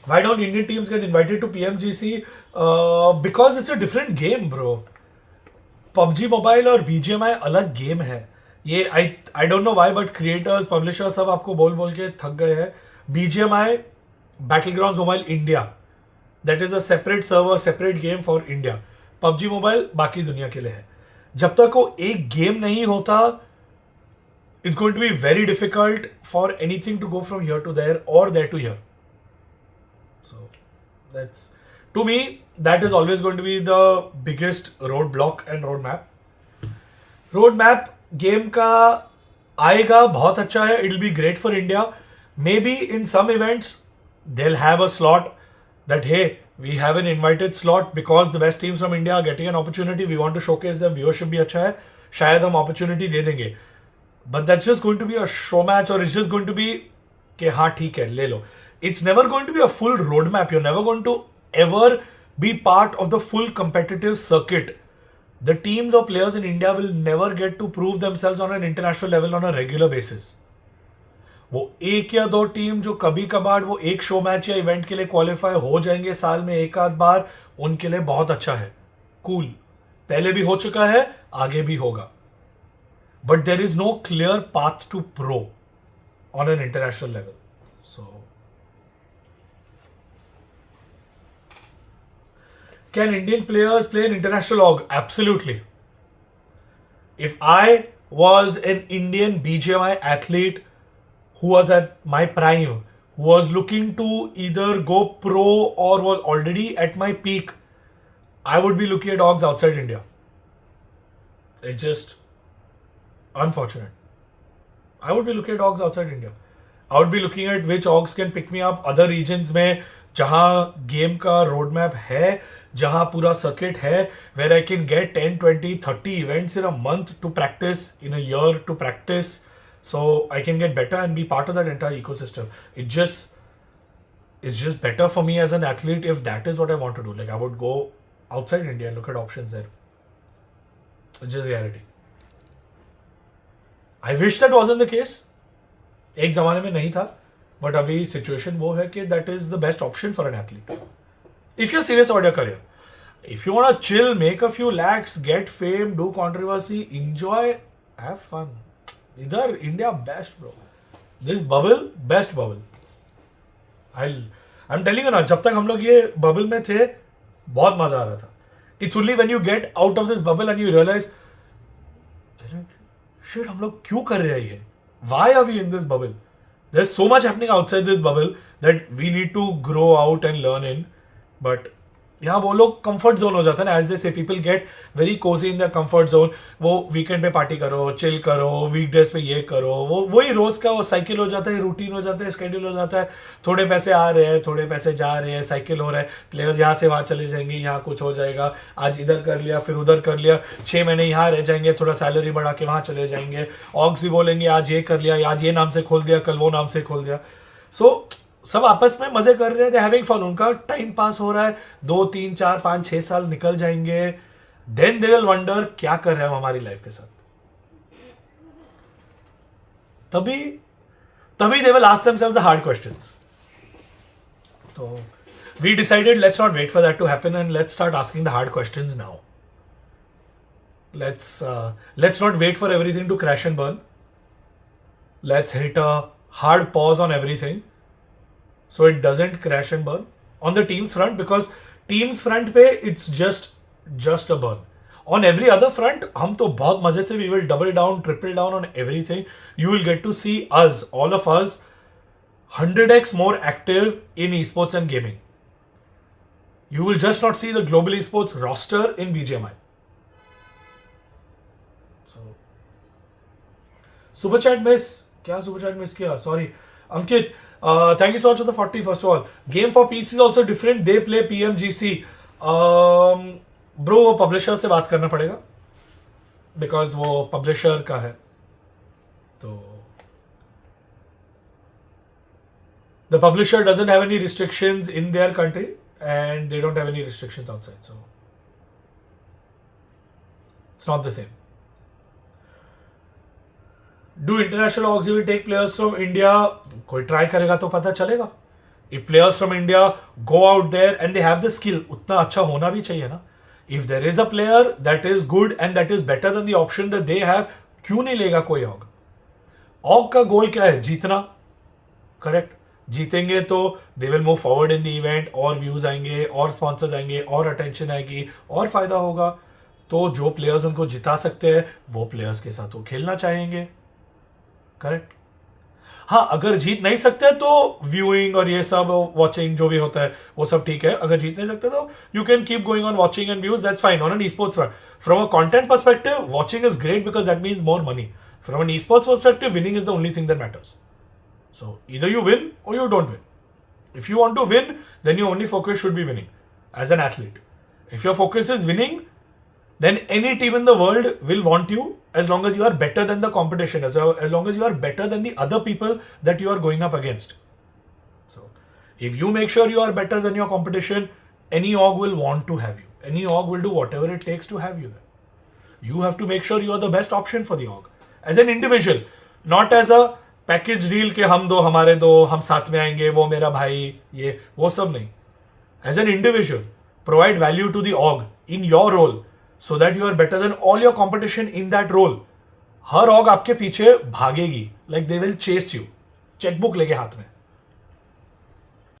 Why don't Indian teams get invited to PMGC? Because it's a different game, bro. PUBG mobile और BGMI अलग game है. ये I don't know why, but creators publishers सब आपको बोल बोल के थक गए हैं. BGMI battle ground mobile India, that is a separate server, separate game for India. PUBG mobile बाकी दुनिया के लिए है. जब तक वो एक गेम नहीं होता, it's going to be very difficult for anything to go from here to there और there to here. So that's, to me, that is always going to be the biggest roadblock and roadmap. Roadmap game का आएगा, बहुत अच्छा है. It'll be great for India. Maybe in some events they'll have a slot that, hey, we have an invited slot because the best teams from India are getting an opportunity. We want to showcase them. Viewership भी अच्छा है, शायद हम opportunity दे देंगे. But that's just going to be a show match, or it's just going to be कि हाँ ठीक है ले लो. It's never going to be a full roadmap. You're never going to ever be part of the full competitive circuit. The teams or players in India will never get to prove themselves on an international level on a regular basis. वो एक या दो team जो कभी कभार वो एक show match या इवेंट के लिए क्वालिफाई हो जाएंगे साल में एक आध बार, उनके लिए बहुत अच्छा है. कूल, पहले भी हो चुका है, आगे भी होगा. But there is no clear path to pro on an international level. So can Indian players play an international org? Absolutely. If I was an Indian BGMI athlete who was at my prime, who was looking to either go pro or was already at my peak, I would be looking at orgs outside India. It's just unfortunate. I would be looking at orgs outside India. I would be looking at which orgs can pick me up other regions में जहाँ game का road map है, जहाँ पूरा circuit है, where I can get 10, 20, 30 events in a month to practice, in a year to practice, so I can get better and be part of that entire ecosystem. It's just better for me as an athlete if that is what I want to do. Like, I would go outside India and look at options there. It's just reality. I wish that wasn't the case. एक जमाने में नहीं था, but अभी situation वो है कि that is the best option for an athlete if you serious about your career. If you want to chill, make a few lakhs, get fame, do controversy, enjoy, have fun, इधर India best bro. This bubble, best bubble. I am telling you ना, जब तक हम लोग ये bubble में थे बहुत मजा आ रहा था. It's only when you get out of this bubble and you realise, shit हम लोग क्यों कर रहे हैं ये? Why are we in this bubble? There's so much happening outside this bubble that we need to grow out and learn in. But यहाँ वो लोग कंफर्ट जोन हो जाता है ना, एज दे से people get very Cozi in the comfort zone. वो weekend पे पार्टी करो, चिल करो, वीकडेज पे ये करो, वो वही रोज का वो साइकिल हो जाता है, रूटीन हो जाता है, स्केड्यूल हो जाता है. थोड़े पैसे आ रहे हैं, थोड़े पैसे जा रहे हैं, साइकिल हो रहा है. प्लेयर्स यहाँ से वहाँ चले जाएंगे, यहाँ कुछ हो जाएगा, आज इधर कर लिया फिर उधर कर लिया, 6 महीने यहाँ रह जाएंगे, थोड़ा सैलरी बढ़ा के वहाँ चले जाएंगे. ऑक्स भी बोलेंगे आज ये कर लिया, आज ये नाम से खोल दिया, कल वो नाम से खोल दिया. सो सब आपस में मजे कर रहे थे, हैविंग फन, उनका टाइम पास हो रहा है. 2 3 4 5 6 साल निकल जाएंगे, देन दे विल वंडर क्या कर रहे हैं हम हमारी लाइफ के साथ. तभी तभी they will ask themselves the hard questions. तो we decided let's not wait for that to happen and let's start asking the hard questions now. Let's not wait for everything to crash and burn. Let's hit a hard pause on everything so it doesn't crash and burn on the team's front, because team's front पे it's just a burn. On every other front हम तो बहुत मजे से we will double down, triple down on everything. You will get to see us, all of us, 100x more active in esports and gaming. You will just not see the global esports roster in BGMI. So super chat miss, क्या super chat miss किया? Sorry, Ankit. Thank you so much for the 40. First of all, game for PC is also different. They play PMGC. Bro, वो publisher से बात करना पड़ेगा, because वो publisher का है. तो the publisher doesn't have any restrictions in their country and they don't have any restrictions outside, so it's not the same. Do international orgs will take players from India? कोई try करेगा तो पता चलेगा. If players from India go out there and they have the skill, उतना अच्छा होना भी चाहिए ना. If there is a player that is good and that is better than the option that they have, क्यों नहीं लेगा कोई ऑग? ऑग का गोल क्या है? जीतना. करेक्ट. जीतेंगे तो they will move forward in the event, और व्यूज आएंगे, और स्पॉन्सर्स आएंगे, और अटेंशन आएगी, और फायदा होगा. तो जो प्लेयर्स उनको जिता सकते हैं वो प्लेयर्स के साथ वो खेलना चाहेंगे. करेक्ट. हाँ, अगर जीत नहीं सकते तो व्यूइंग और ये सब वॉचिंग जो भी होता है वो सब ठीक है. अगर जीत नहीं सकते तो you can keep going on watching and views, that's fine. On an esports front, from a content perspective, watching is great because that means more money. From an esports perspective, winning is the only thing that matters. So either you win or you don't win. If you want to win, then your only focus should be winning as an athlete. If your focus is winning, then any team in the world will want you as long as you are better than the competition, as long as you are better than the other people that you are going up against. So if you make sure you are better than your competition, any org will want to have you. Any org will do whatever it takes to have you there. You have to make sure you are the best option for the org. As an individual, not as a package deal के हम दो, हमारे दो, हम साथ में आएंगे, वो मेरा भाई, ये वो सब नहीं. As an individual, provide value to the org in your role so that you are better than all your competition in that role. हर ऑर्ग आपके पीछे भागेगी, like they will chase you, chequebook लेके हाथ में.